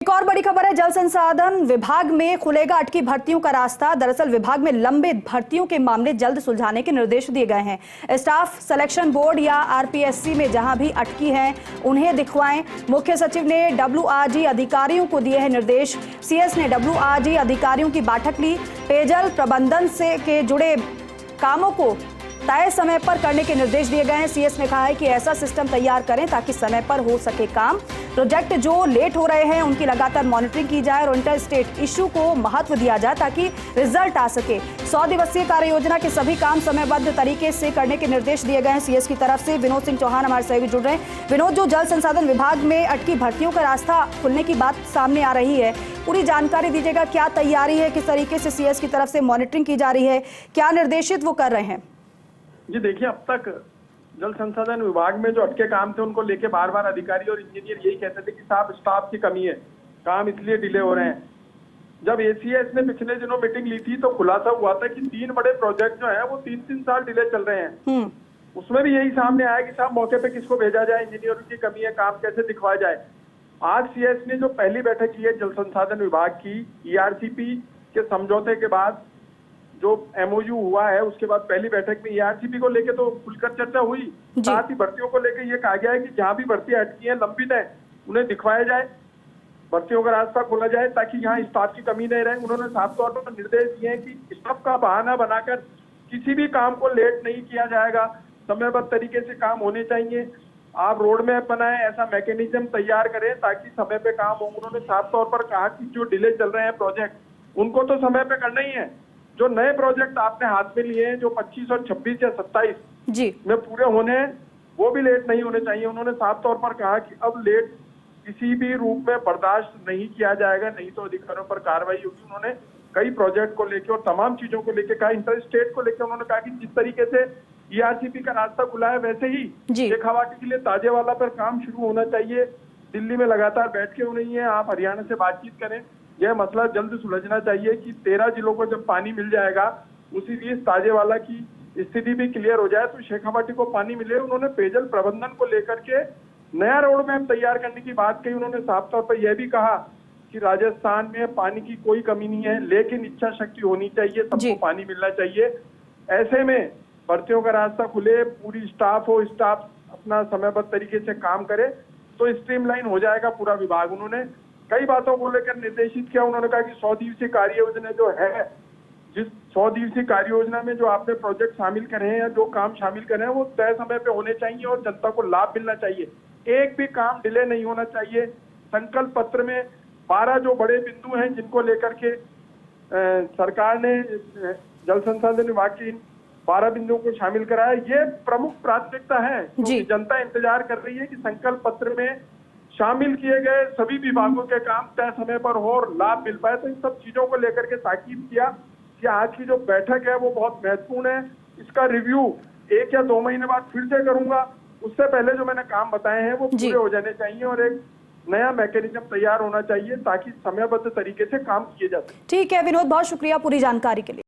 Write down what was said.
एक और बड़ी खबर है, जल संसाधन विभाग में खुलेगा अटकी भर्तियों का रास्ता। दरअसल विभाग में लंबित भर्तियों के मामले जल्द सुलझाने के निर्देश दिए गए हैं। स्टाफ सिलेक्शन बोर्ड या आरपीएससी में जहां भी अटकी हैं उन्हें दिखवाएं। मुख्य सचिव ने डब्ल्यूआरजी अधिकारियों को दिए हैं निर्देश। सीएस ने डब्ल्यूआरजी अधिकारियों की बैठक ली। पेयजल प्रबंधन से के जुड़े कामों को तय समय पर करने के निर्देश दिए गए हैं। सीएस ने कहा है कि ऐसा सिस्टम तैयार करें ताकि समय पर हो सके काम। प्रोजेक्ट जो लेट हो रहे हैं उनकी लगातार मॉनिटरिंग की जाए और इंटर स्टेट इशू को महत्व दिया जाए ताकि रिजल्ट आ सके। 100 दिवसीय कार्य योजना के सभी काम समयबद्ध तरीके से करने के निर्देश दिए गए हैं सीएस की तरफ से। विनोद सिंह चौहान हमारे सहयोगी जुड़ रहे हैं। विनोद, जो जल संसाधन विभाग में अटकी भर्तियों का रास्ता खुलने की बात सामने आ रही है, पूरी जानकारी दीजिएगा। क्या तैयारी है, किस तरीके से सीएस की तरफ से मॉनिटरिंग की जा रही है, क्या निर्देशित वो कर रहे हैं? जी देखिए, अब तक जल संसाधन विभाग में जो अटके काम थे उनको लेके बार बार अधिकारी और इंजीनियर यही कहते थे कि साहब स्टाफ की कमी है, काम इसलिए डिले हो रहे हैं। जब एसीएस ने पिछले दिनों मीटिंग ली थी तो खुलासा हुआ था कि 3 बड़े प्रोजेक्ट जो है वो 3-3 साल डिले चल रहे हैं। उसमें भी यही सामने आया कि साहब मौके पे किसको भेजा जाए, इंजीनियरों की कमी है, काम कैसे दिखवाया जाए। आज सीएस ने जो पहली बैठक की है जल संसाधन विभाग की, ईआरसीपी के समझौते के बाद जो एमओयू हुआ है उसके बाद पहली बैठक में ईआरसीपी को लेके तो खुलकर चर्चा हुई। साथ ही भर्तियों को लेकर ये कहा गया है कि जहां भी भर्तियां अटकी हैं, लंबित है, उन्हें दिखवाया जाए, भर्तियों का रास्ता खोला जाए ताकि यहाँ स्टाफ की कमी नहीं रहे। उन्होंने साफ तौर पर निर्देश दिए हैं कि स्टाफ का बहाना बनाकर किसी भी काम को लेट नहीं किया जाएगा, समयबद्ध तरीके से काम होने चाहिए। आप रोड मैप बनाएं, ऐसा मैकेनिज्म तैयार करें ताकि समय पे काम हो। उन्होंने साफ तौर पर कहा कि जो डिले चल रहे हैं प्रोजेक्ट उनको तो समय पे करना ही है। जो नए प्रोजेक्ट आपने हाथ में लिए हैं, जो 25 और 26 या 27 में पूरे होने हैं, वो भी लेट नहीं होने चाहिए। उन्होंने साफ तौर पर कहा कि अब लेट किसी भी रूप में बर्दाश्त नहीं किया जाएगा, नहीं तो अधिकारियों पर कार्रवाई होगी। उन्होंने कई प्रोजेक्ट को लेकर और तमाम चीजों को लेकर कहा। इंटर स्टेट को लेकर उन्होंने कहा कि जिस तरीके से ईआरसीपी का रास्ता खुला है वैसे ही शेखावाटी के लिए ताजेवाला पर काम शुरू होना चाहिए। दिल्ली में लगातार बैठकें हो रही हैं, आप हरियाणा से बातचीत करें, यह मसला जल्द सुलझना चाहिए कि 13 जिलों को जब पानी मिल जाएगा उसी बीच ताजेवाला की स्थिति भी क्लियर हो जाए तो शेखावाटी को पानी मिले। उन्होंने पेयजल प्रबंधन को लेकर के नया रोड मैप तैयार करने की बात कही। उन्होंने साफ तौर पर यह भी कहा कि राजस्थान में पानी की कोई कमी नहीं है, लेकिन इच्छा शक्ति होनी चाहिए, सबको पानी मिलना चाहिए। ऐसे में भर्तियों का रास्ता खुले, पूरी स्टाफ हो, स्टाफ अपना समयबद्ध तरीके से काम करे तो स्ट्रीमलाइन हो जाएगा पूरा विभाग। उन्होंने कई बातों को लेकर निर्देशित किया। उन्होंने कहा कि 100 दिवसीय कार्य योजना जो है, जिस 100 दिवसीय कार्य योजना में जो आपने प्रोजेक्ट शामिल करे हैं या जो काम शामिल करे हैं वो तय समय पे होने चाहिए और जनता को लाभ मिलना चाहिए। एक भी काम डिले नहीं होना चाहिए। संकल्प पत्र में 12 जो बड़े बिंदु हैं जिनको लेकर के सरकार ने जल संसाधन विभाग की 12 बिंदुओं को शामिल कराया, ये प्रमुख प्राथमिकता है क्योंकि जनता इंतजार कर रही है कि संकल्प पत्र में शामिल किए गए सभी विभागों के काम तय समय पर हो और लाभ मिल पाए। तो इन सब चीजों को लेकर के ताकीद किया कि आज की जो बैठक है वो बहुत महत्वपूर्ण है। इसका रिव्यू 1 या 2 महीने बाद फिर से करूंगा। उससे पहले जो मैंने काम बताए हैं वो पूरे हो जाने चाहिए और एक नया मैकेनिज्म तैयार होना चाहिए ताकि समयबद्ध तरीके से काम किए जा सके। ठीक है विनोद, बहुत शुक्रिया पूरी जानकारी के लिए।